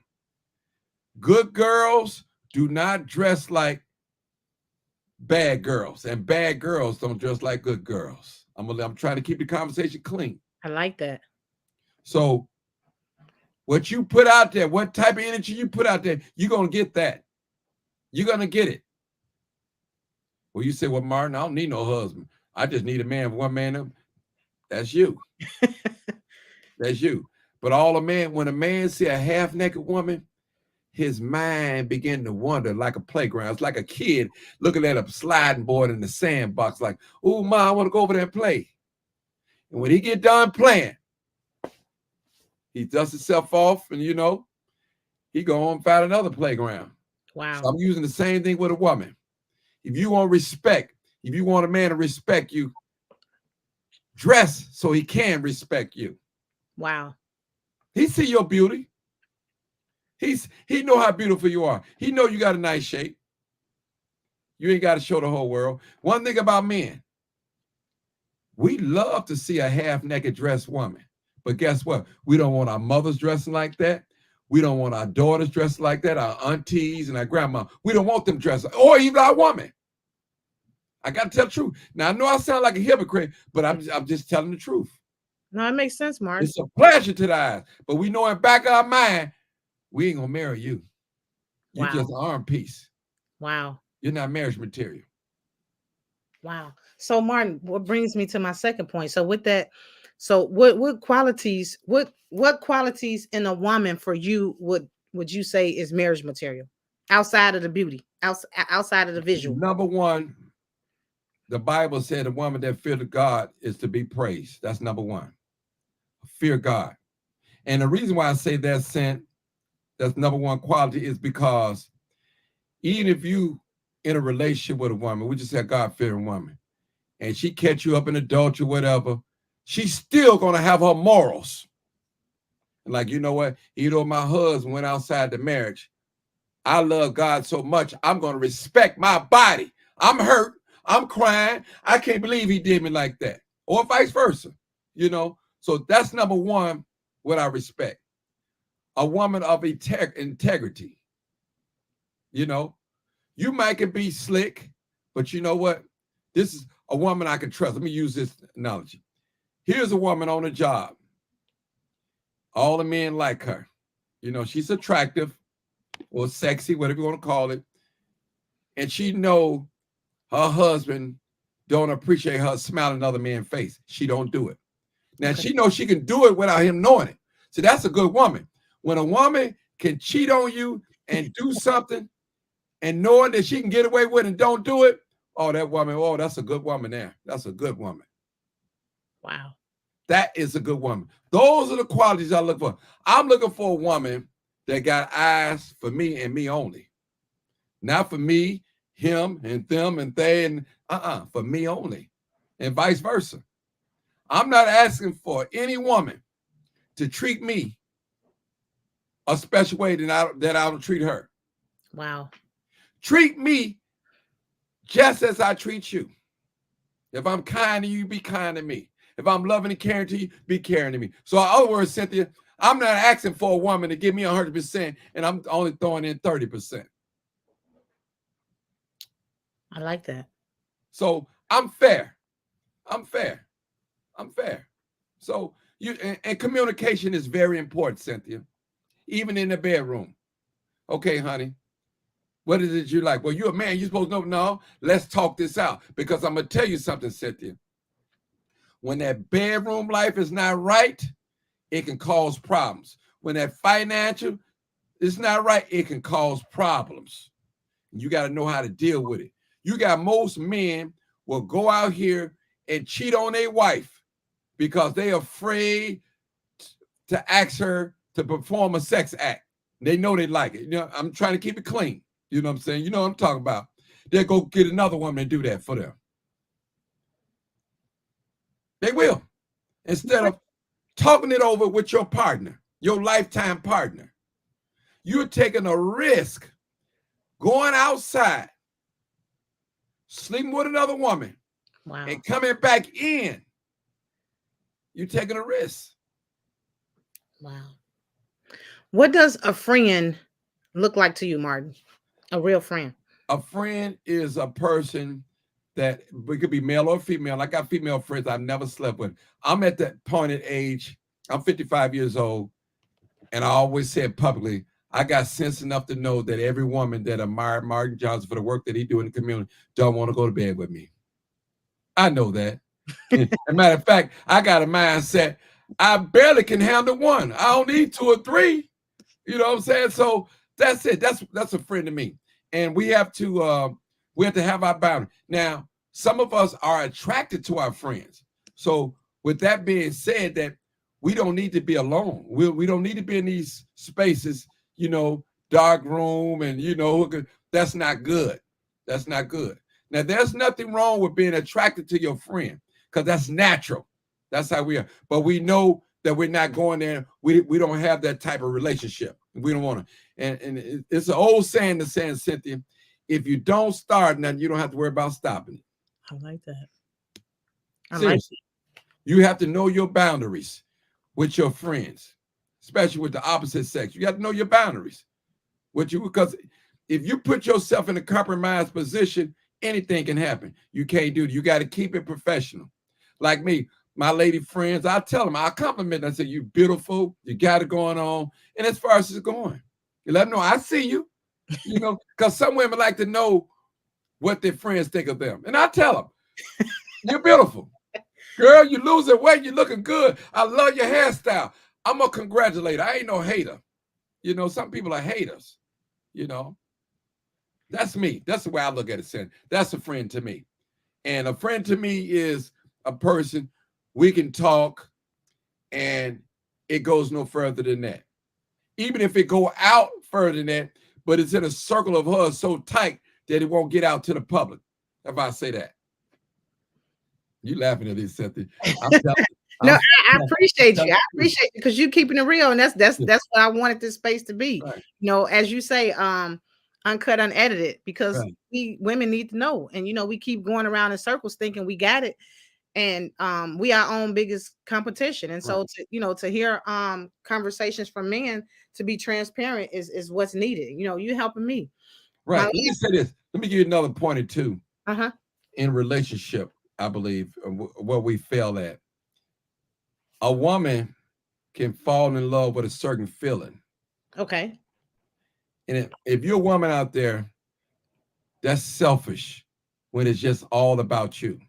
Good girls do not dress like bad girls, and bad girls don't dress like good girls. I'm trying to keep the conversation clean. I like that. So what you put out there, what type of energy you put out there, you're going to get that. You're going to get it. Well, you say, well, Martin, I don't need no husband. I just need a man, one man. That's you. That's you. But when a man see a half-naked woman, his mind begin to wander like a playground. It's like a kid looking at a sliding board in the sandbox like, oh, Ma, I want to go over there and play. And when he get done playing, he dusts himself off and, he go on and find another playground. Wow. So I'm using the same thing with a woman. If you want respect, if you want a man to respect you, dress so he can respect you. Wow. He see your beauty. He know how beautiful you are. He know you got a nice shape. You ain't got to show the whole world. One thing about men, we love to see a half-naked dressed woman. But guess what? We don't want our mothers dressing like that. We don't want our daughters dressed like that, our aunties and our grandma. We don't want them dressed, or even our woman. I got to tell the truth. Now, I know I sound like a hypocrite, but I'm just telling the truth. No, it makes sense, Martin. It's a pleasure to the eyes. But we know in the back of our mind, we ain't going to marry you. You're just an arm piece. Wow. You're not marriage material. Wow. So, Martin, what brings me to my second point. So with that, so what qualities in a woman for you would you say is marriage material outside of the beauty, outside of the visual? Number one, the Bible said a woman that feared God is to be praised. That's number one. Fear God. And the reason why I say that's number one quality is because even if you in a relationship with a woman, we just say a God-fearing woman, and she catch you up in adultery, whatever, she's still going to have her morals. Like, you know what? Even though my husband went outside the marriage, I love God so much, I'm going to respect my body. I'm hurt. I'm crying. I can't believe he did me like that. Or vice versa, So that's number one, what I respect. A woman of integrity. You might can be slick, but you know what? This is a woman I can trust. Let me use this analogy. Here's a woman on a job. All the men like her. She's attractive or sexy, whatever you want to call it. And she know her husband don't appreciate her smiling another man's face. She don't do it. Now, Okay. she knows she can do it without him knowing it. So that's a good woman. When a woman can cheat on you and do something and knowing that she can get away with it and don't do it, oh, that woman, oh, that's a good woman there. That's a good woman. Wow. That is a good woman. Those are the qualities I look for. I'm looking for a woman that got eyes for me and me only. Not for me, him, and them, and they, and for me only. And vice versa. I'm not asking for any woman to treat me a special way that I don't treat her. Wow. Treat me just as I treat you. If I'm kind to you, be kind to me. If I'm loving and caring to you, be caring to me. So in other words, Cynthia, I'm not asking for a woman to give me 100% and I'm only throwing in 30%. I like that. So I'm fair. I'm fair. I'm fair. So and communication is very important, Cynthia, even in the bedroom. Okay, honey, what is it you like? Well, you're a man. You're supposed to know. No, let's talk this out because I'm going to tell you something, Cynthia. When that bedroom life is not right, it can cause problems. When that financial is not right, it can cause problems. You got to know how to deal with it. You got most men will go out here and cheat on their wife because they're afraid to ask her to perform a sex act. They know they like it. You know, I'm trying to keep it clean. You know what I'm saying? You know what I'm talking about. They'll go get another woman and do that for them. They will. Instead of talking it over with your partner, your lifetime partner. You're taking a risk going outside, sleeping with another woman, Wow. and coming back in. You're taking a risk. Wow. What does a friend look like to you, Martin? A real friend. A friend is a person that it could be male or female. I got female friends I've never slept with. I'm at that point in age. I'm 55 years old, and I always said publicly, I got sense enough to know that every woman that admired Martin Johnson for the work that he do in the community don't want to go to bed with me. I know that. As a matter of fact, I got a mindset. I barely can handle one. I don't need two or three. You know what I'm saying? So that's it. That's a friend to me. And we have to have our boundary. Now, some of us are attracted to our friends. So with that being said, that we don't need to be alone. We don't need to be in these spaces, you know, dark room and, you know, that's not good. That's not good. Now, there's nothing wrong with being attracted to your friend because that's natural. That's how we are. But we know that we're not going there. We don't have that type of relationship. We don't want to. And it's an old saying, Cynthia, if you don't start nothing, you don't have to worry about stopping it. I like that. Seriously. You have to know your boundaries with your friends, especially with the opposite sex. You got to know your boundaries because if you put yourself in a compromised position, anything can happen. You can't do it. You got to keep it professional. Like me, my lady friends, I tell them, I compliment them. I say, you beautiful, you got it going on. And as far as it's going, you let them know, I see you, you know, because some women like to know what their friends think of them. And I tell them, you're beautiful. Girl, you losing weight, you're looking good. I love your hairstyle. I'm a congratulator. I ain't no hater. You know, some people are haters, you know. That's me. That's the way I look at it, Sen. That's a friend to me. And a friend to me is a person we can talk and it goes no further than that. Even if it go out further than that, but it's in a circle of her so tight that it won't get out to the public. If I say that. You laughing at this, Cynthia. No, I appreciate you. I appreciate you because you keeping it real. And that's what I wanted this space to be. Right. You know, as you say, uncut, unedited, because we women need to know. And you know, we keep going around in circles thinking we got it. And we are our own biggest competition. And so to hear conversations from men to be transparent is what's needed. You know, you helping me. Right. Let me say this. Let me give you another point or two. Uh-huh. In relationship, I believe what we fail at. A woman can fall in love with a certain feeling. Okay. And if you're a woman out there, that's selfish when it's just all about you.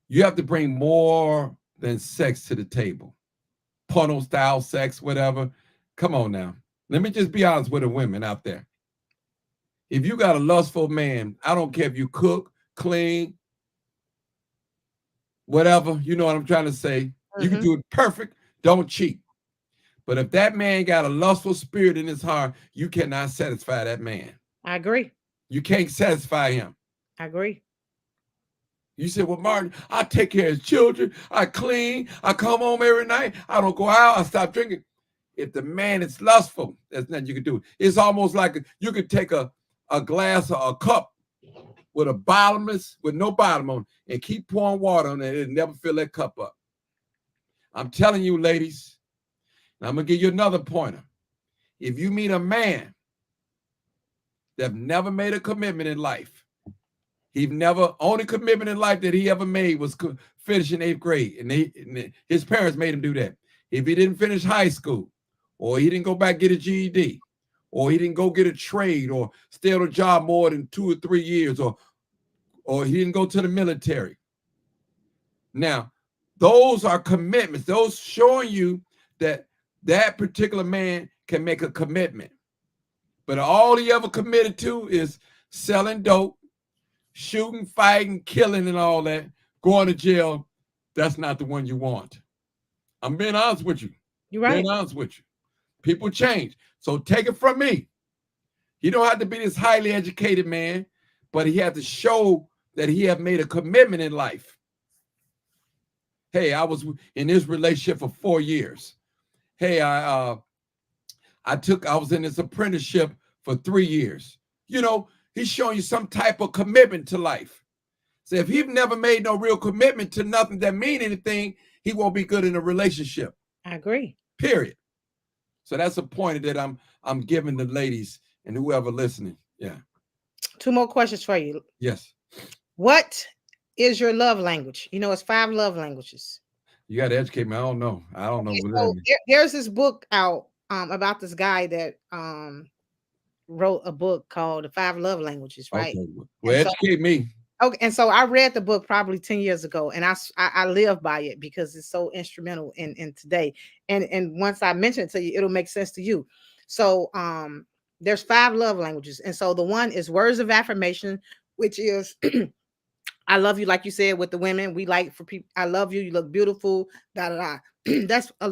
You have to bring more than sex to the table. Porno style sex, whatever. Come on now. Let me just be honest with the women out there. If you got a lustful man, I don't care if you cook, clean, whatever, you know what I'm trying to say. You can do it perfect. Don't cheat. But if that man got a lustful spirit in his heart, you cannot satisfy that man. I agree. You can't satisfy him. I agree. You said, well, Martin, I take care of his children. I clean. I come home every night. I don't go out. I stop drinking. If the man is lustful, there's nothing you can do. It's almost like you could take a glass or a cup with a bottomless, with no bottom on it, and keep pouring water on it. It'll never fill that cup up. I'm telling you, ladies, and I'm going to give you another pointer. If you meet a man that never made a commitment in life, only commitment in life that he ever made was finishing 8th grade. And his parents made him do that. If he didn't finish high school, or he didn't go back get a GED, or he didn't go get a trade, or stay on a job more than 2 or 3 years, or he didn't go to the military. Now, those are commitments. Those showing you that that particular man can make a commitment. But all he ever committed to is selling dope, shooting, fighting, killing, and all that, going to jail. That's not the one you want. I'm being honest with you. You're right. Being honest with you. People change. So take it from me. He don't have to be this highly educated man, but he had to show that he have made a commitment in life. Hey, I was in this relationship for 4 years. Hey, I was in this apprenticeship for 3 years. You know, he's showing you some type of commitment to life. So if he's never made no real commitment to nothing that mean anything, he won't be good in a relationship. I agree. Period. So that's a point that I'm giving the ladies and whoever listening. Yeah. 2 more questions for you. Yes. What is your love language? You know, it's 5 love languages. You got to educate me. I don't know. Okay, so there's this book out about this guy that wrote a book called The 5 Love Languages, right? Okay. Well, educate me. Okay, and so I read the book probably 10 years ago, and I live by it because it's so instrumental in today. And once I mention it to you, it'll make sense to you. So there's 5 love languages, and so the one is words of affirmation, which is I love you, like you said with the women. We like for people, I love you. You look beautiful. Da da da.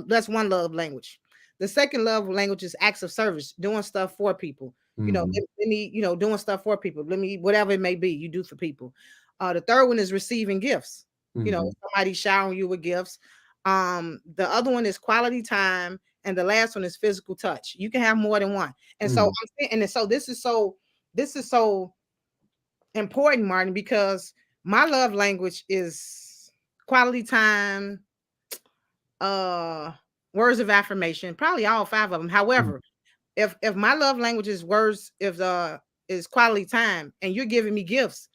That's one love language. The second love language is acts of service, doing stuff for people. You know, let me, you know, doing stuff for people. Let me, whatever it may be, you do for people. The third one is receiving gifts. You know, somebody showering you with gifts. The other one is quality time, and the last one is physical touch. You can have more than one. And so I'm saying, and so this is so important, Martin, because my love language is quality time, words of affirmation, probably all 5 of them. However, if my love language is words, is quality time, and you're giving me gifts,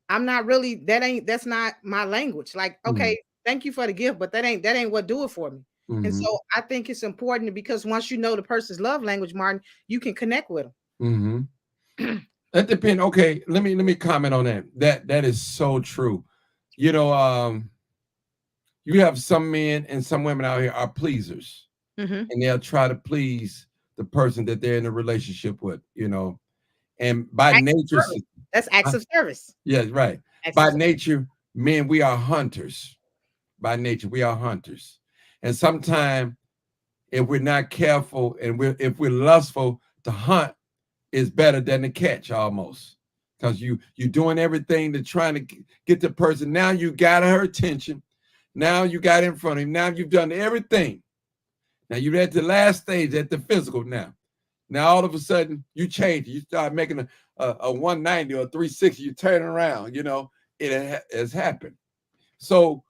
I'm not really, that's not my language. Like, okay, thank you for the gift, but that ain't what do it for me. And so I think it's important because once you know the person's love language, Martin, you can connect with them. That depends. Okay, let me comment on that. That is so true. You know, you have some men and some women out here are pleasers, and they'll try to please the person that they're in a relationship with. You know, and by nature, that's acts of service. Yes, right. By nature, men, we are hunters. By nature, we are hunters, and sometimes if we're not careful and if we're lustful, to hunt is better than to catch almost, because you're doing everything to trying to get the person. Now you got her attention. Now you got in front of him. Now you've done everything. Now you're at the last stage, at the physical now. Now all of a sudden you change. You start making a 190 or a 360. You turn around. You know, it has happened. So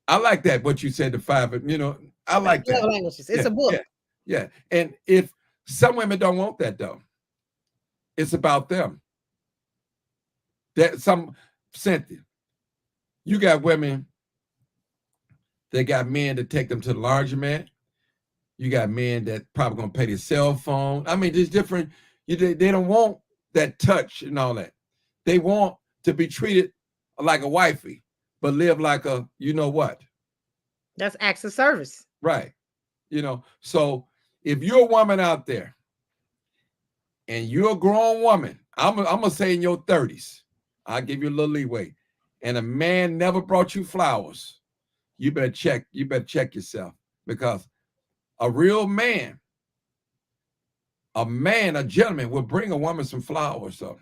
I like that, what you said, the 5. You know, I like that. Languages. It's a book. Yeah. And if some women don't want that, though, it's about them. That Cynthia, you got women, they got men that take them to the larger man. You got men that probably gonna pay their cell phone. I mean, there's different. They don't want that touch and all that. They want to be treated like a wifey. but live like a, you know what? That's acts of service. Right. So if you're a woman out there and you're a grown woman, I'm gonna say in your 30s, I'll give you a little leeway, and a man never brought you flowers, you better check yourself, because a real man, a gentleman will bring a woman some flowers. So,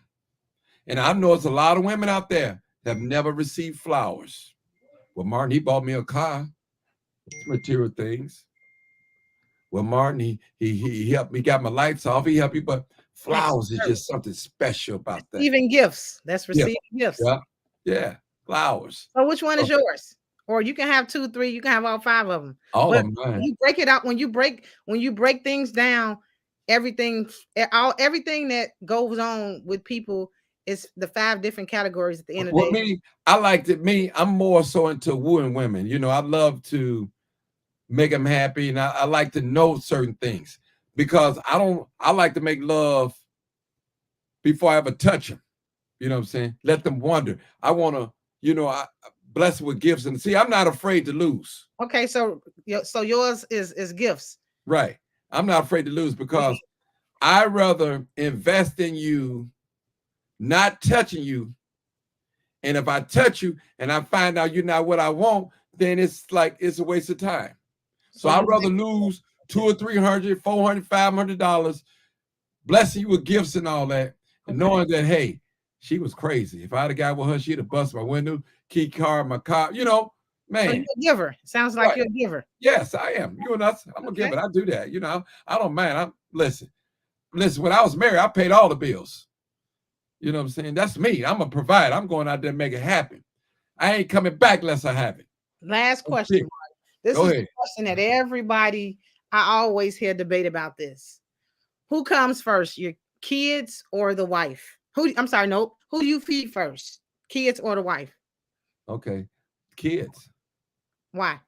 and I know it's a lot of women out there that have never received flowers. Well, Martin, he bought me a car, material things. Well, Martin, he helped me, got my lights off. He helped me, but flowers is just something special about that. Even gifts. That's receiving gifts. Yeah, flowers. So which one is yours? Or you can have 2, 3. You can have all 5 of them. All but of mine. When you break it out, when you break things down, everything that goes on with people is the 5 different categories at the end of the day. I'm more so into wooing women. I love to make them happy, and I like to know certain things, because I like to make love before I ever touch them. You know what I'm saying? Let them wonder. I want to, I bless them with gifts, and see, I'm not afraid to lose. Okay, so yours is gifts. Right. I'm not afraid to lose, because I rather invest in you, not touching you. And if I touch you and I find out you're not what I want, then it's a waste of time. So I'd rather lose $200 or $300, $400, $500, blessing you with gifts and all that, and knowing that, hey, she was crazy. If I had a guy with her, she'd have busted my window, key card, my car, man. So you're a giver. Sounds like you're a giver. Yes, I am. I'm a giver. I do that. I don't mind. Listen, when I was married, I paid all the bills. You know what I'm saying? That's me. I'm a provider. I'm going out there and make it happen. I ain't coming back unless I have it. Last question. This is a question that I always hear debate about this. Who comes first, your kids or the wife? Who do you feed first, kids or the wife? Okay, kids. Why?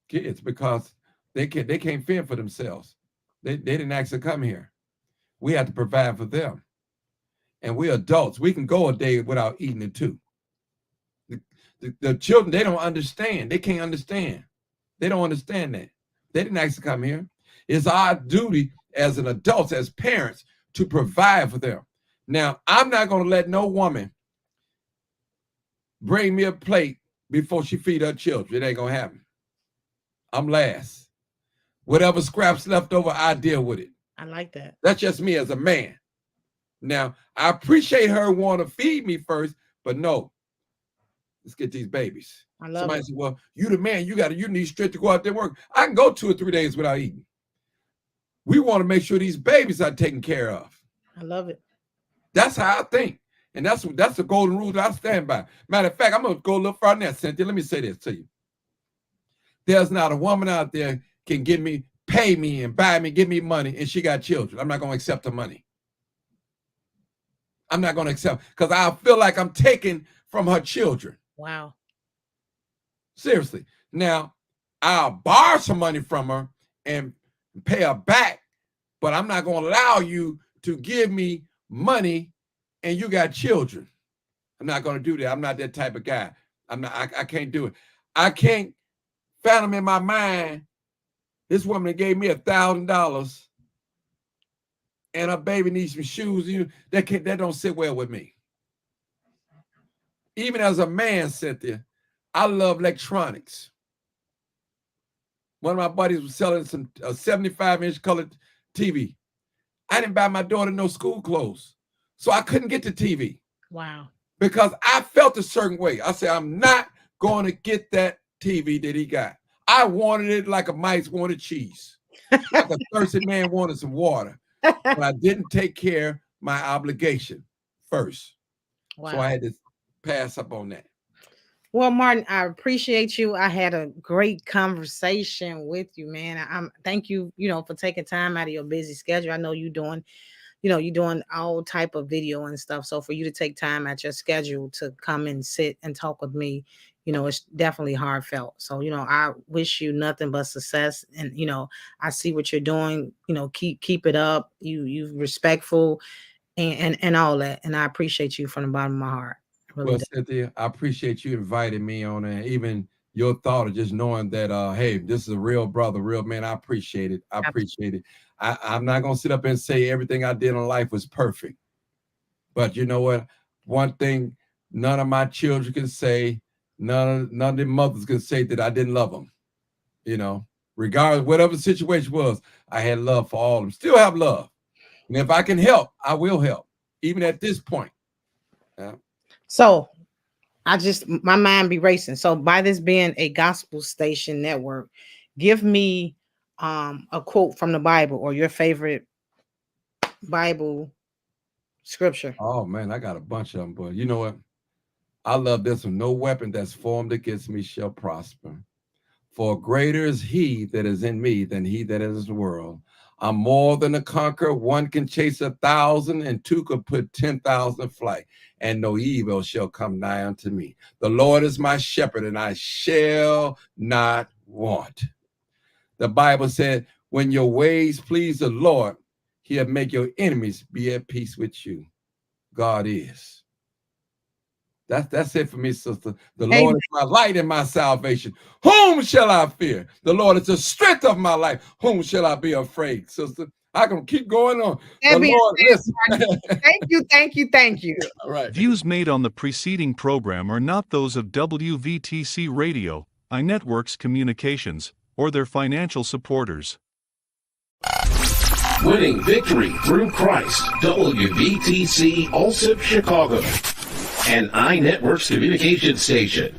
Kids, because they can't fend for themselves. They didn't actually come here. We have to provide for them. And we're adults. We can go a day without eating it too. The children, they don't understand. They can't understand. They don't understand that. They didn't actually come here. It's our duty as an adults, as parents, to provide for them. Now, I'm not going to let no woman bring me a plate before she feed her children. It ain't going to happen. I'm last. Whatever scraps left over, I deal with it. I like that. That's just me as a man. Now, I appreciate her wanting to feed me first, but no. Let's get these babies. I love Somebody it. said, well, you the man, you need strength to go out there and work. I can go 2 or 3 days without eating. We want to make sure these babies are taken care of. I love it. That's how I think. And that's the golden rule that I stand by. Matter of fact, I'm going to go a little further than that, Cynthia. Let me say this to you. There's not a woman out there can pay me and buy me, give me money, and she got children. I'm not going to accept the money. I'm not going to accept, because I feel like I'm taking from her children. Wow. Seriously. Now, I'll borrow some money from her and pay her back, but I'm not going to allow you to give me money and you got children. I'm not going to do that. I'm not that type of guy. I can't do it. I can't fathom in my mind this woman that gave me $1,000 and her baby needs some shoes. That don't sit well with me. Even as a man, Cynthia, I love electronics. One of my buddies was selling some 75-inch colored TV. I didn't buy my daughter no school clothes, so I couldn't get the TV. Wow. Because I felt a certain way. I said, I'm not going to get that TV that he got. I wanted it like a mice wanted cheese. Like a thirsty man wanted some water. But I didn't take care of my obligation first. Wow. So I had to pass up on that. Well, Martin, I appreciate you. I had a great conversation with you, man. Thank you, for taking time out of your busy schedule. I know you're doing all type of video and stuff. So for you to take time out your schedule to come and sit and talk with me, it's definitely heartfelt. So, I wish you nothing but success. And, I see what you're doing, keep it up. You respectful and all that. And I appreciate you from the bottom of my heart. Really Well, does. Cynthia, I appreciate you inviting me on, and even your thought of just knowing that, hey, this is a real brother, real man. I appreciate it. I appreciate it. I'm not gonna sit up and say everything I did in life was perfect, but you know what? One thing none of my children can say, none of the mothers can say that I didn't love them. You know, regardless whatever the situation was, I had love for all of them. Still have love, and if I can help, I will help, even at this point. Yeah. So my mind be racing. So by this being a gospel station network, give me a quote from the Bible or your favorite Bible scripture. Oh man, I got a bunch of them, but you know what? I love this one. No weapon that's formed against me shall prosper. For greater is he that is in me than he that is in the world. I'm more than a conqueror. One can chase 1,000 and two could put 10,000 in flight, and no evil shall come nigh unto me. The Lord is my shepherd, and I shall not want. The Bible said, when your ways please the Lord, he'll make your enemies be at peace with you. God is. That's it for me, sister. The Lord is my light and my salvation. Whom shall I fear? The Lord is the strength of my life. Whom shall I be afraid, sister? I can keep going on. The Lord, listen. Thank you. All right. Views made on the preceding program are not those of WVTC Radio, iNetworks Communications, or their financial supporters. Winning victory through Christ, WVTC Allsip Chicago, an iNetworks communication station.